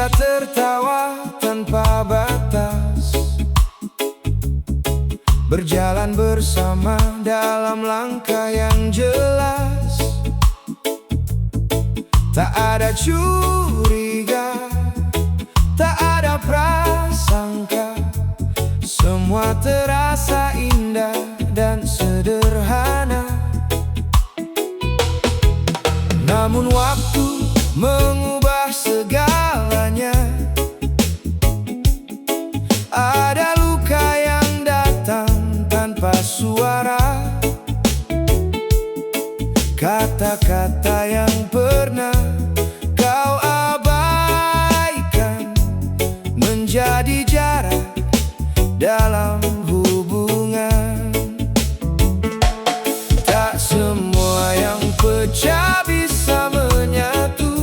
bisa tertawa tanpa batas, berjalan bersama dalam langkah yang jelas. Tak ada curiga, tak ada prasangka, semua terasa indah dan sederhana. Namun waktu mengubah segalanya. Ada luka yang datang tanpa suara, kata-kata yang pernah kau abaikan menjadi jarak dalam hubungan. Tak semua yang pecah bisa menyatu,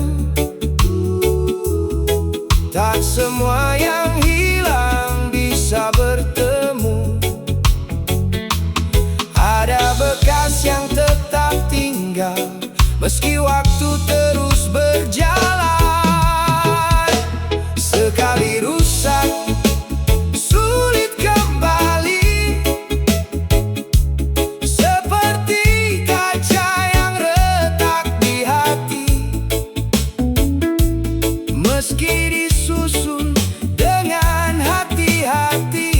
tak semua yang hilang bisa bertemu. Ada bekas yang tetap tinggal meski waktu terus berjalan. Sekali rusak, sulit kembali, seperti kaca yang retak di hati. Meski disusun dengan hati-hati,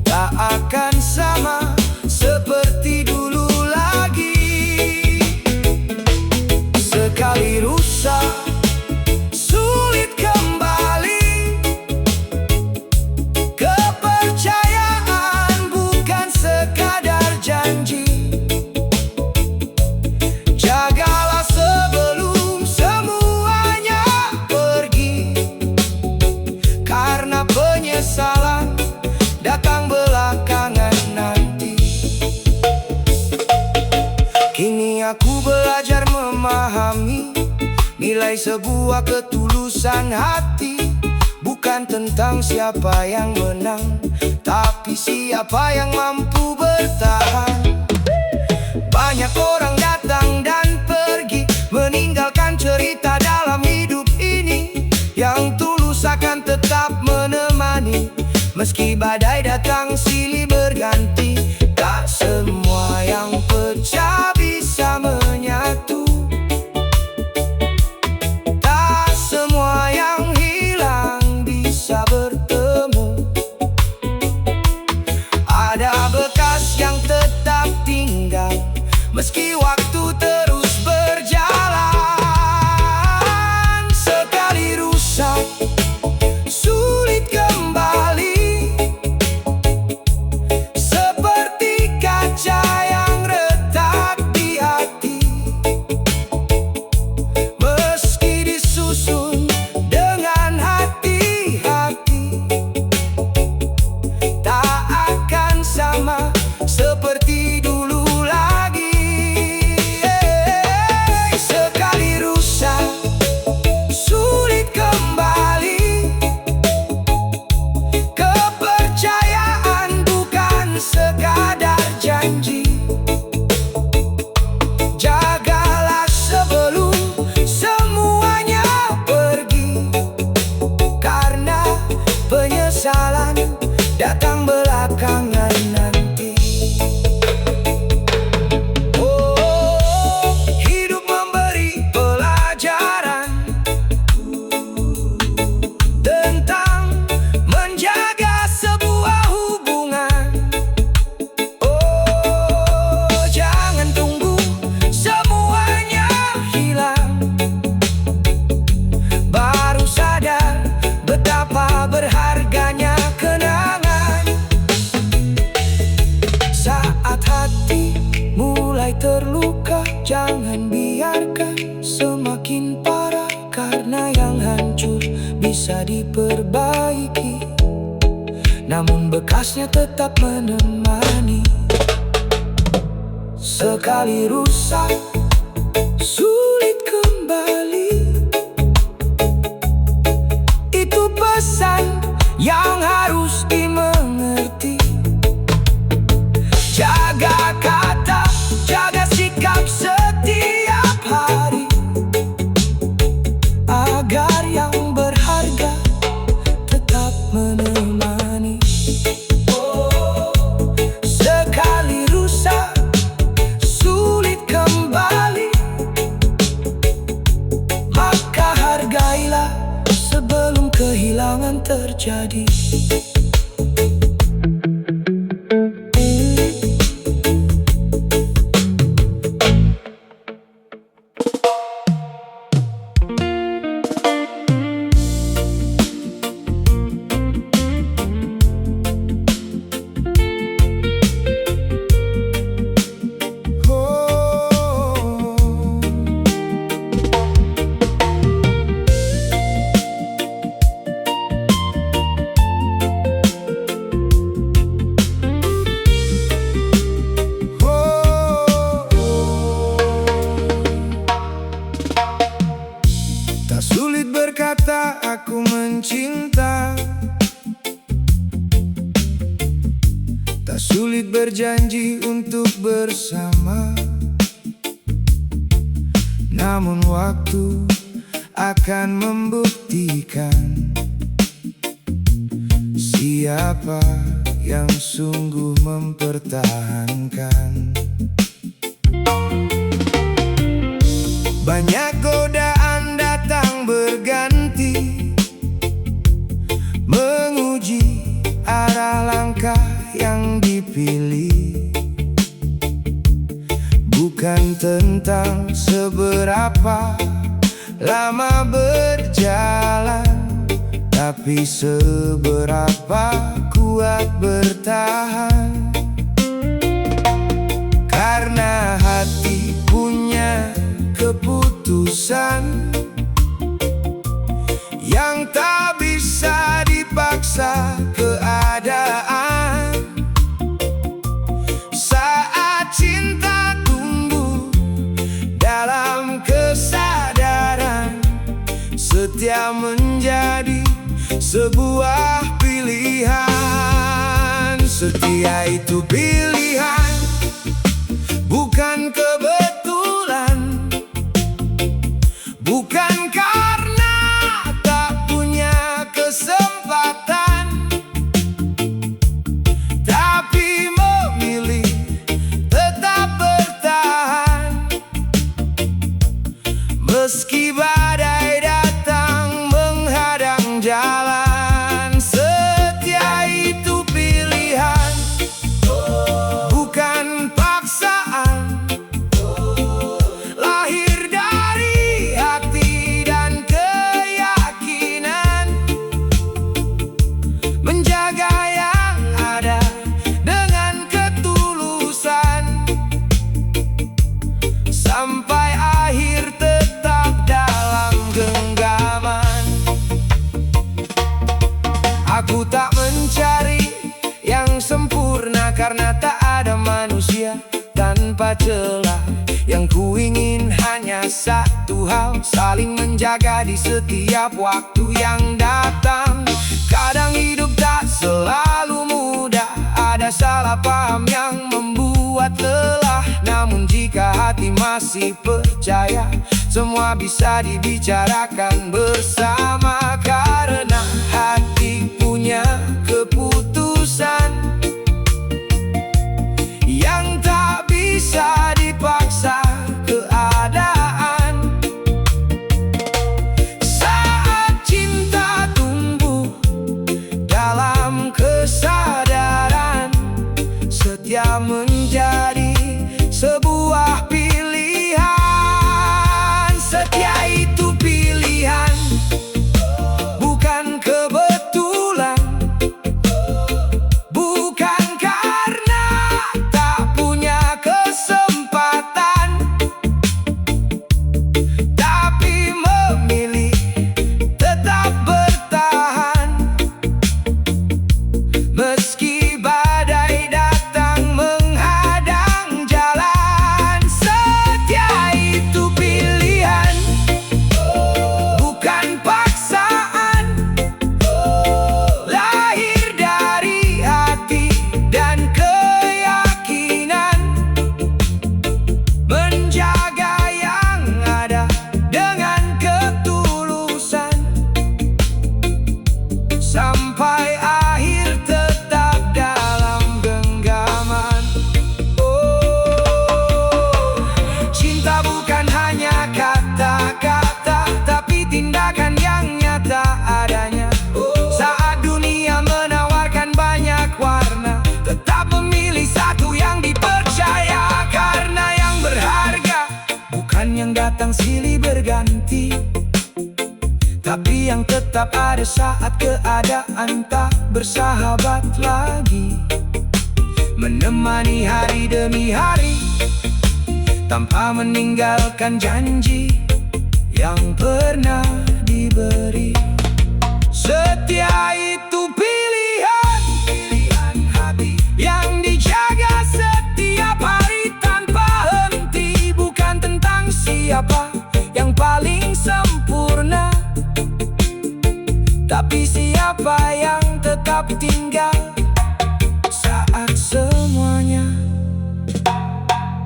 tak akan sama seperti dulu lagi. Sekali rusak, sulit kembali, kepercayaan bukan sekadar janji. Jagalah sebelum semuanya pergi, karena penyesalan datang belakangan nanti. Kini aku belajar memahami nilai sebuah ketulusan hati. Bukan tentang siapa yang menang, tapi siapa yang mampu bertahan. Banyak orang datang dan pergi, meninggalkan cerita dalam hidup ini. Yang tulus akan tetap menemani, meski badai datang silih berganti. Tak semua yang pecah bisa menyatu, tak semua yang hilang bisa bertemu. Ada bekas yang tetap tinggal meski waktu terus berjalan. Sekali rusak, sulit kembali, seperti kaca yang retak di hati. Meski disusun dengan hati-hati, tak akan sama seperti dulu lagi. Sekali rusak, sulit kembali, kepercayaan bukan sekadar janji. Jagalah sebelum semuanya pergi, karena penyesalan datang belakangan nanti. Oh, hidup memberi pelajaran tentang menjaga sebuah hubungan. Oh, jangan tunggu semuanya hilang, baru sadar betapa berharganya kenangan. Saat hati mulai terluka, jangan biarkan semakin parah, karena yang hancur bisa diperbaiki, namun bekasnya tetap menemani. Sekali rusak, sulit kembali, itu pesan yang harus dimengerti. Jaga kata, jaga sikap setiap hari. terjadi. Tak sulit berkata aku mencinta, tak sulit berjanji untuk bersama. Namun waktu akan membuktikan siapa yang sungguh mempertahankan. Banyak godaan datang berganti, menguji arah langkah yang dipilih. Bukan tentang seberapa lama berjalan, tapi seberapa kuat bertahan. Karena hati punya keputusan yang tak bisa dipaksa keadaan. Saat cinta tumbuh dalam kesadaran, setia menjadi sebuah pilihan. Setia itu pilihan, bukan kebetulan. Bukan karena tak punya kesempatan, tapi memilih tetap bertahan. Meski badai datang menghadang jalan, setia itu pilihan, bukan paksaan. Lahir dari hati dan keyakinan, menjaga yang ada dengan ketulusan, sampai akhir tetap dalam genggaman. Aku tak mencari yang sempurna, karena tak ada manusia tanpa celah. Yang kuingin hanya satu hal, saling menjaga di setiap waktu yang datang. Kadang hidup tak selalu mudah, ada salah paham yang membuat lelah. Namun jika hati masih percaya, semua bisa dibicarakan bersama. Karena hati punya keputusan yang tak bisa dipaksa keadaan. Saat cinta tumbuh dalam kesadaran, setia menjadi sebuah pilihan. Setia itu pilihan, bukan berganti, tapi yang tetap ada saat keadaan tak bersahabat lagi, menemani hari demi hari tanpa meninggalkan janji yang pernah diberi. Setia itu pilihan hati yang dijaga setiap hari tanpa henti. Bukan tentang siapa yang paling sempurna, tapi siapa yang tetap tinggal saat semuanya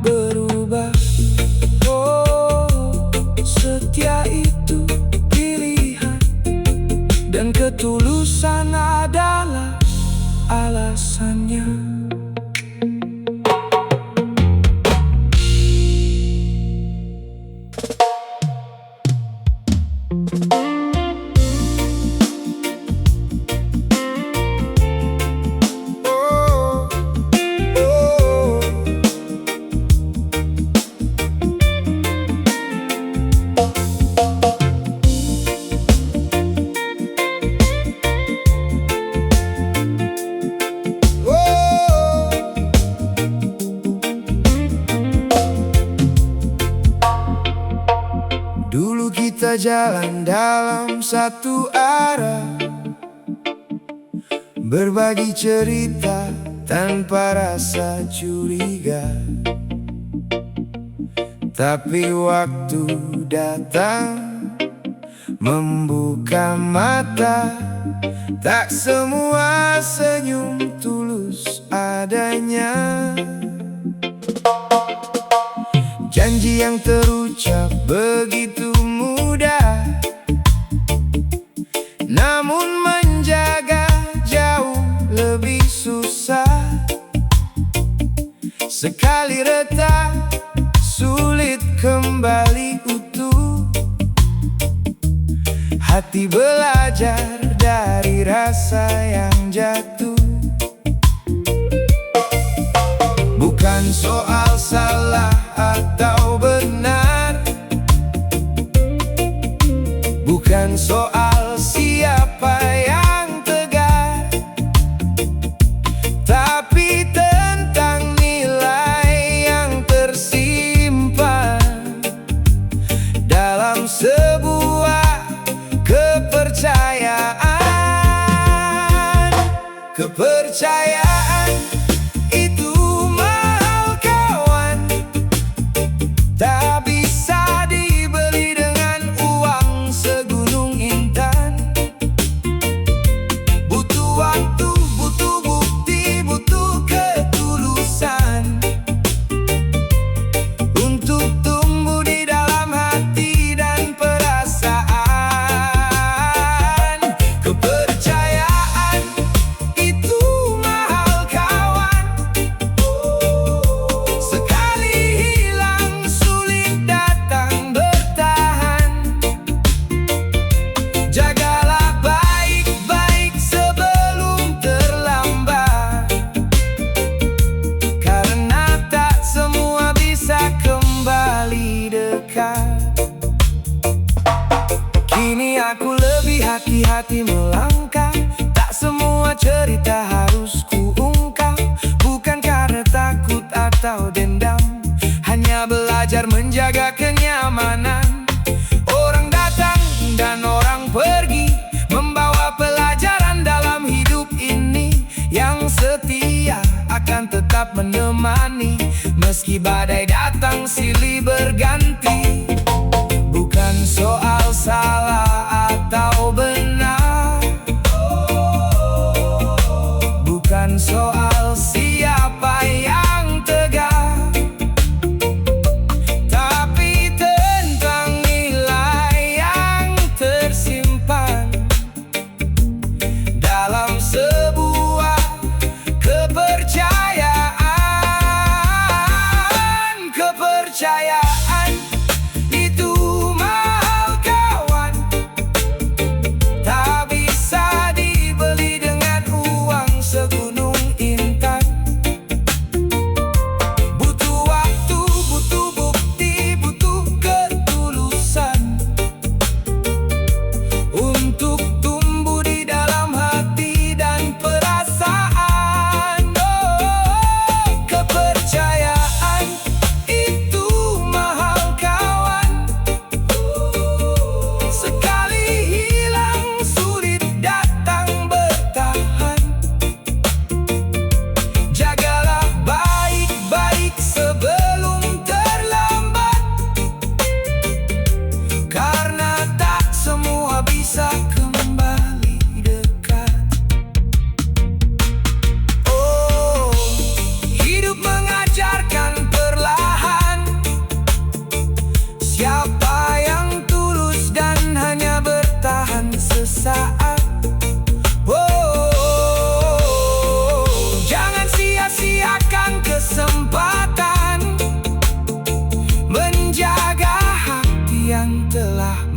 berubah. Oh, setia itu pilihan, dan ketulusan adalah alasannya. Dulu kita jalan dalam satu arah, berbagi cerita tanpa rasa curiga. Tapi waktu datang membuka mata, tak semua senyum tulus adanya. Janji yang terucap begitu mudah, namun menjaga jauh lebih susah. Sekali retak, sulit kembali utuh. Hati belajar dari rasa yang jatuh. Bukan soal salah atau benar, bukan soal siapa yang tegar, tapi tentang nilai yang tersimpan dalam sebuah kepercayaan. Kepercayaan itu mahal kawan, tak bisa dibeli dengan uang segunung intan. Butuh waktu, butuh bukti, butuh ketulusan untuk tumbuh di dalam hati dan perasaan. Kepercayaan itu mahal kawan, sekali hilang sulit datang bertahan. Jagalah baik-baik sebelum terlambat, karena tak semua bisa kembali dekat. Kini aku lebih hati-hati melangkah, tak semua cerita harus kuungkap. Bukan karena takut atau dendam, hanya belajar menjaga kenyamanan. Orang datang dan orang pergi, membawa pelajaran dalam hidup ini. Yang setia akan tetap menemani, meski badai datang silih berganti. Bukan soal salah atau benar, bukan soal siapa yang tegar, tapi tentang nilai yang tersimpan dalam sebuah kepercayaan. Kepercayaan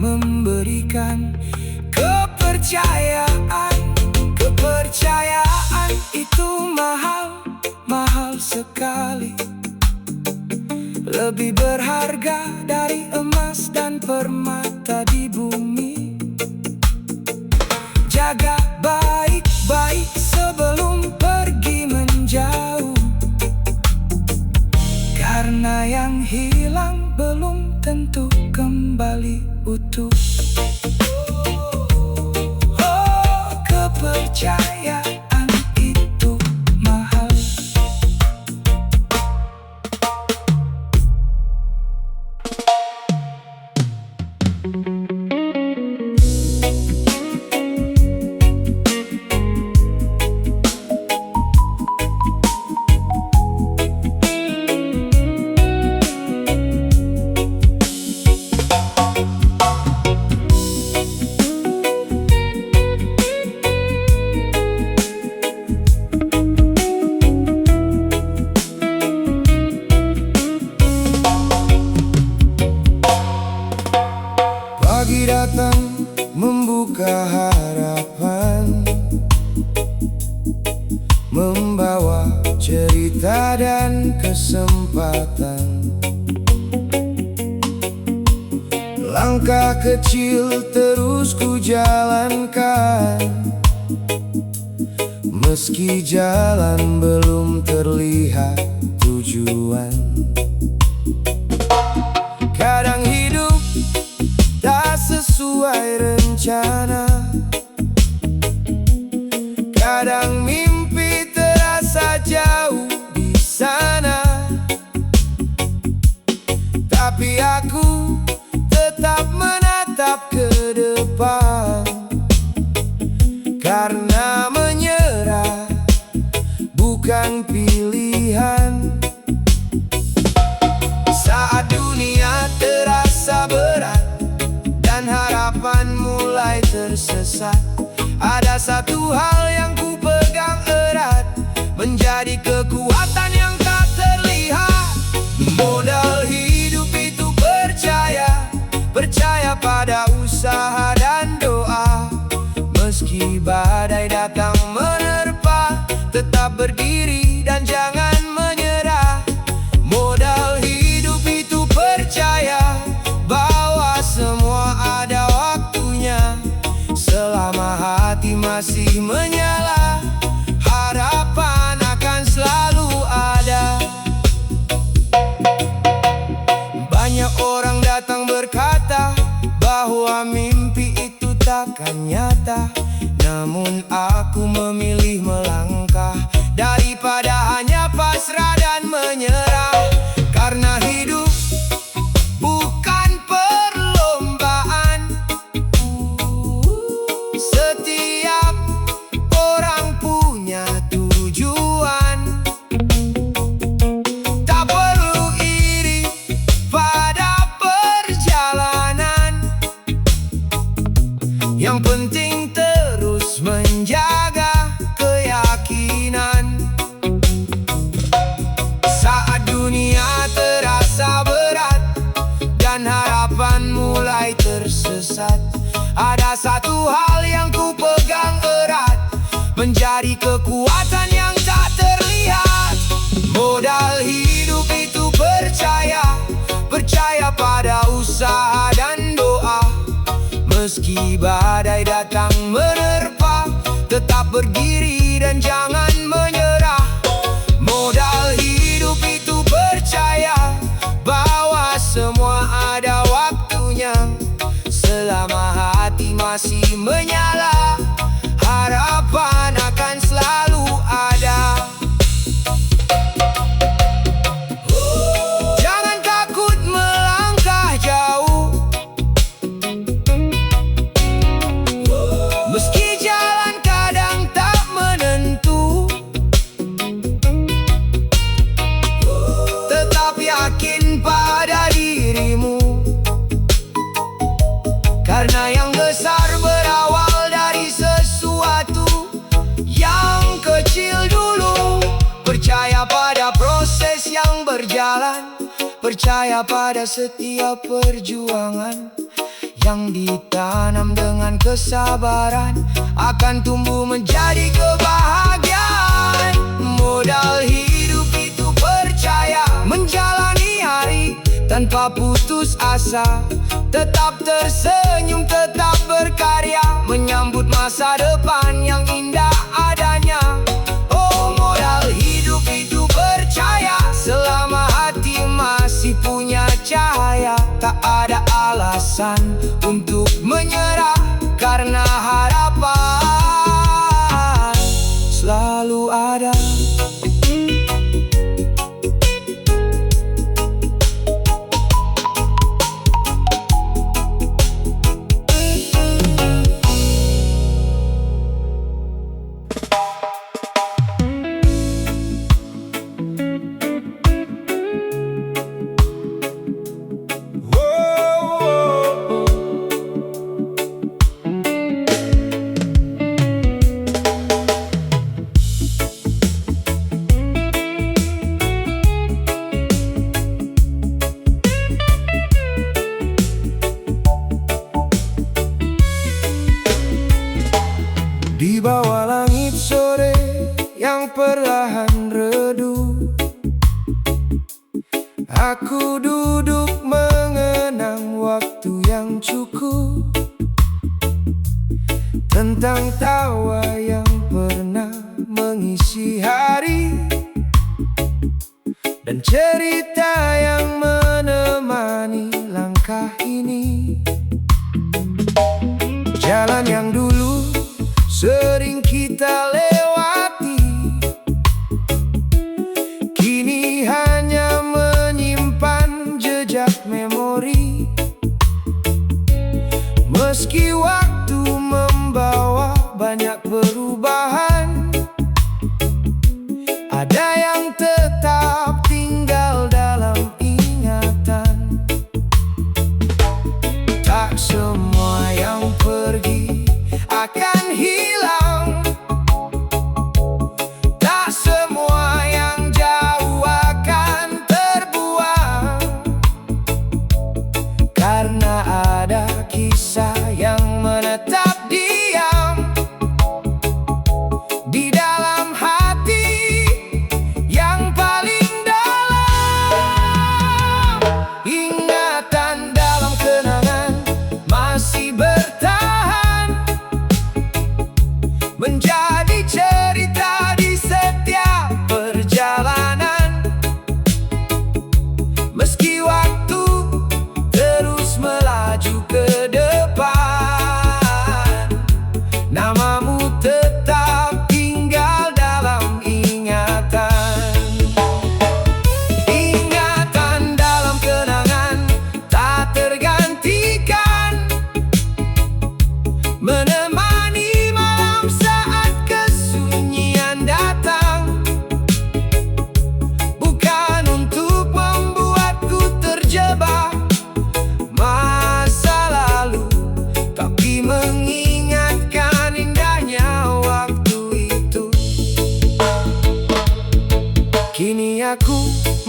memberikan kepercayaan. Kepercayaan itu mahal, mahal sekali. Lebih berharga dari emas dan permata di bumi. Jaga baik-baik sebelum pergi menjauh, karena yang hilang belum tentu kembali utuh. Oh, kepercayaan itu mahal. Pagi datang membuka harapan, membawa cerita dan kesempatan. Langkah kecil terus ku jalankan, meski jalan belum terlihat tujuan. Kadang hidup tak sesuai rencana, kadang mimpi terasa jauh di sana. Tapi aku tetap menatap ke depan, karena menyerah bukan pilihan. Saat dunia terasa berat dan harapan mulai tersesat, ada satu hal yang ku pegang erat, menjadi kekuatan yang tak terlihat. Modal hidup itu percaya, percaya pada usaha dan doa. Meski badai datang menerpa, tetap berdiri dan jangan menyerah. Modal hidup itu percaya bahwa semua ada waktunya. Selama hati masih menyala, harapan akan selalu ada. Banyak orang datang berkata bahwa mimpi itu takkan nyata, namun aku memilih melangkah daripada hanya pasrah dan menyerah. Karena hidup bukan perlombaan, setiap orang punya tujuan. Tak perlu iri pada perjalanan, yang penting terus menjaga keyakinan. Saat dunia terasa berat dan harapan mulai tersesat, ada satu hal yang ku pegang erat, menjadi kekuatan yang tak terlihat. Modal hidup itu percaya, percaya pada usaha dan doa. Meski badai datang menerpa, tetap berdiri dan jangan menyerah. Modal hidup itu percaya bahwa semua ada waktunya. Selama hati masih menyala, harapan akan selalu ada. Jangan takut melangkah jauh, meski jalan kadang tak menentu. Tetap yakin pada dirimu, karena yang besar berawal dari sesuatu yang kecil dulu. Percaya pada proses yang berjalan, percaya pada setiap perjuangan yang ditanam dengan kesabaran akan tumbuh menjadi kebahagiaan. Modal hidup itu percaya, menjalani hari tanpa putus asa, tetap tersenyum, tetap berkarya, menyambut masa depan yang indah adanya. Oh, modal hidup itu percaya, selama hati masih punya cahaya, tak ada alasan untuk menyerah, karena harapan selalu ada. Di bawah langit sore yang perlahan redup, aku duduk mengenang waktu yang cukup, tentang tawa yang pernah mengisi hari, dan cerita yang menemani langkah ini. Jalan yang dulu sering kita lewati, kini hanya menyimpan jejak memori. Meski waktu membawa banyak perubahan, ada yang tetap tinggal dalam ingatan. Tak semua yang pergi akan hilang, tak semua yang jauh akan terbuang, karena ada kisah yang menetap diam di dalam hati yang paling dalam. Ingatan dalam kenangan masih bertahan, menjadi cerita di setiap perjalanan. Meski waktu terus melaju ke depan, namamu tetap tinggal dalam ingatan. Ingatan dalam kenangan tak tergantikan, menemani malam saat kesunyian datang. Bukan untuk membuatku terjebak masa lalu, tapi mengingatkan indahnya waktu itu. Kini aku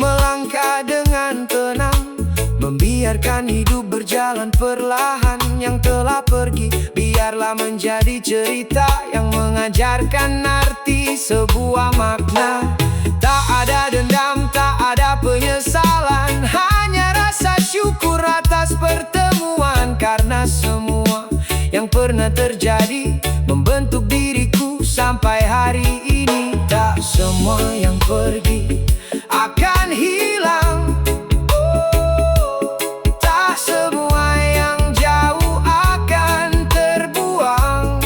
melangkah dengan tenang, membiarkan hidup berjalan perlahan. Yang telah pergi biarlah menjadi cerita yang mengajarkan arti sebuah makna. Tak ada dendam, tak ada penyesalan, hanya rasa syukur atas pertemuan. Karena semua yang pernah terjadi membentuk diriku sampai hari ini. Tak semua yang pergi akan hilang, tak semua yang jauh akan terbuang,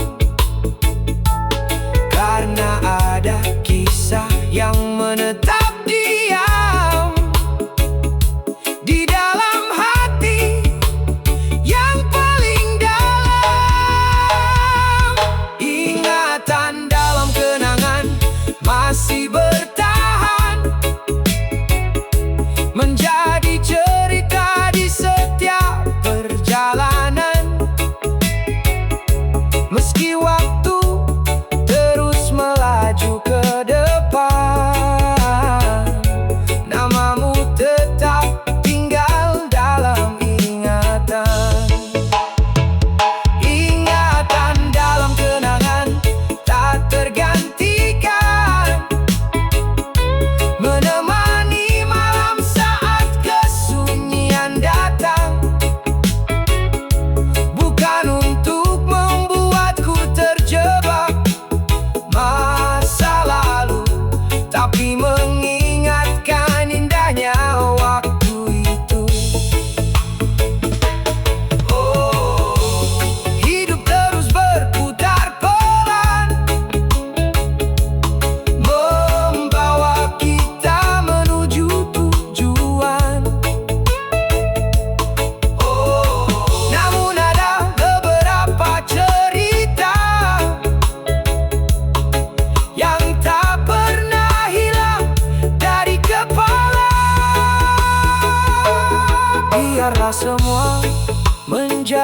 karena ada kisah yang menetap diam di dalam hati yang paling dalam. Ingatan dalam kenangan masih bertahan,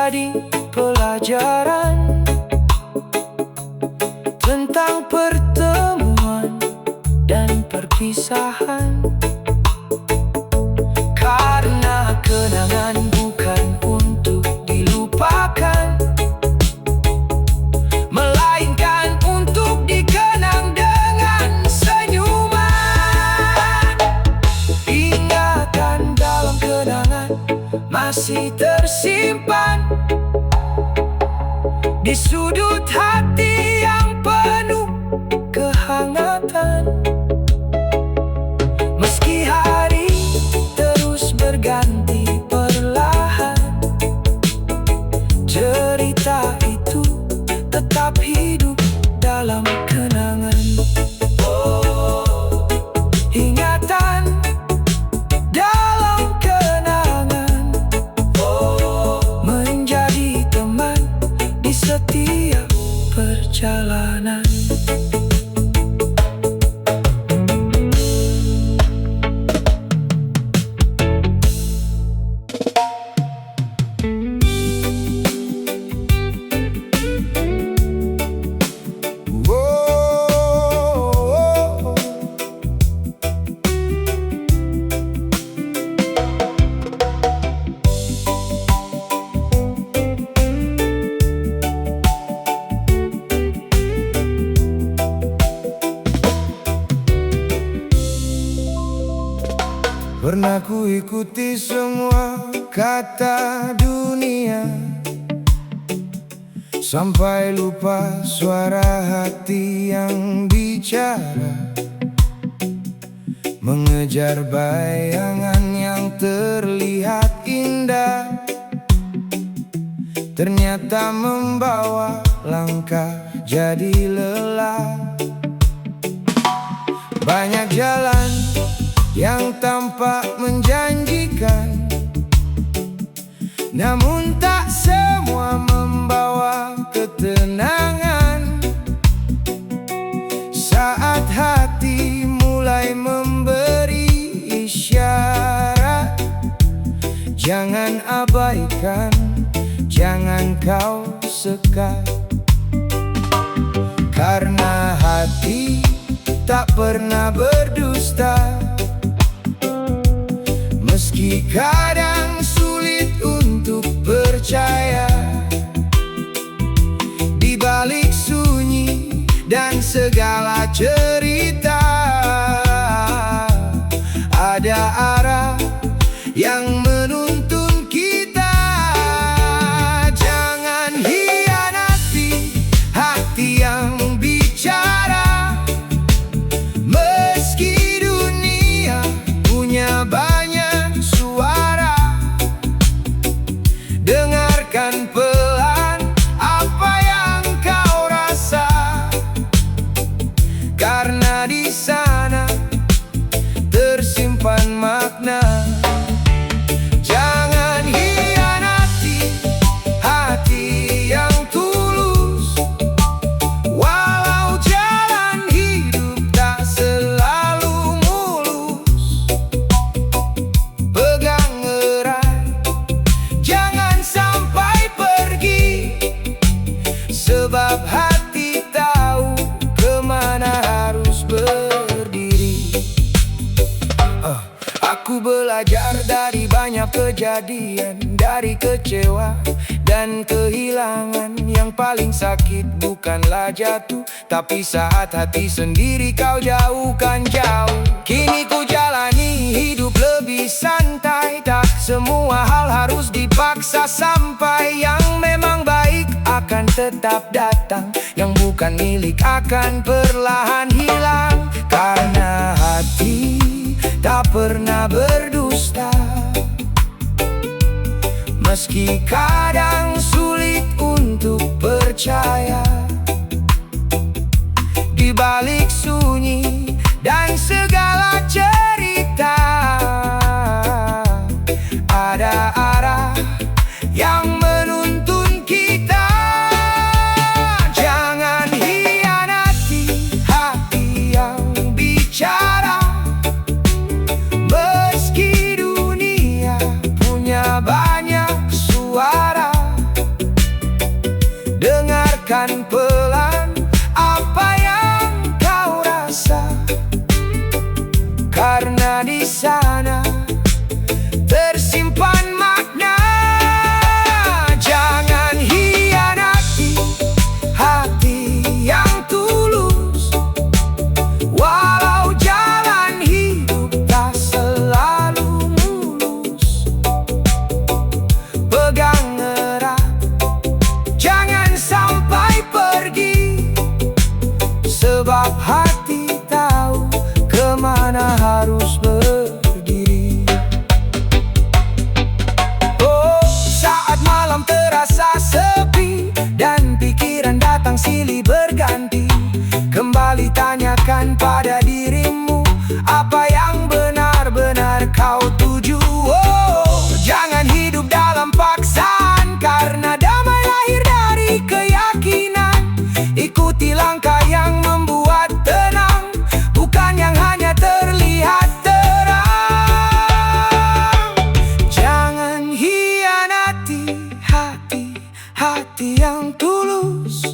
menjadi pelajaran tentang pertemuan dan perpisahan. Karena kenangan bukan untuk dilupakan, melainkan untuk dikenang dengan senyuman. Ingatan dalam kenangan masih tersimpan di sudut hati yang penuh kehangatan. Meski hari terus berganti perlahan, cerita itu tetap hidup dalam kenangan. Oh, ingatan dalam kenangan, oh, menjadi teman di setiap perjalanan. Pernah ku ikuti semua kata dunia, sampai lupa suara hati yang bicara. Mengejar bayangan yang terlihat indah, ternyata membawa langkah jadi lelah. Banyak jalan yang tampak menjanjikan, namun tak semua membawa ketenangan. Saat hati mulai memberi isyarat, jangan abaikan, jangan kau sekat. Karena hati tak pernah berdusta, meski kadang sulit untuk percaya. Di balik sunyi dan segala cerita, ada arah yang menuntun kita. Jangan hianati hati yang bicara, meski dunia punya banyak suara. Dengarkan pelan apa yang kau rasa, karena di sana tersimpan makna. Jangan hianati hati yang tulus, walau jalan hidup tak selalu mulus. Pegang erat, jangan sampai pergi, sebab hati tahu kemana harus berdiri. Aku belajar dari banyak kejadian, dari kecewa dan kehilangan. Yang paling sakit bukanlah jatuh, tapi saat hati sendiri kau jauhkan jauh. Kini ku jalani hidup lebih santai, tak semua hal harus dipaksa. Sampai yang memang baik akan tetap datang, yang bukan milik akan perlahan hilang. Karena hati tak pernah berdusta, meski kadang sulit untuk percaya. Di balik sunyi dan segala cerita, ada arah yang menuntun kita. Jangan hianati hati yang bicara, meski dunia punya banyak suara. Katakan pelan apa yang kau rasa, karena di sana tersimpan makna. Jangan hianati hati yang tulus, walau jalan hidup tak selalu mulus. Pegang erat, jangan sampai pergi, sebab hati tahu kemana harus berdiri. Oh, saat malam terasa sepi dan pikiran datang silih berganti, kembali tanyakan pada dirimu, apa yang benar-benar kau tuju. Oh, jangan hidup dalam paksaan, karena damai lahir dari keyakinan. Ikuti langkah yang membuat tenang, bukan yang hanya terlihat terang. Jangan hianati hati yang tulus,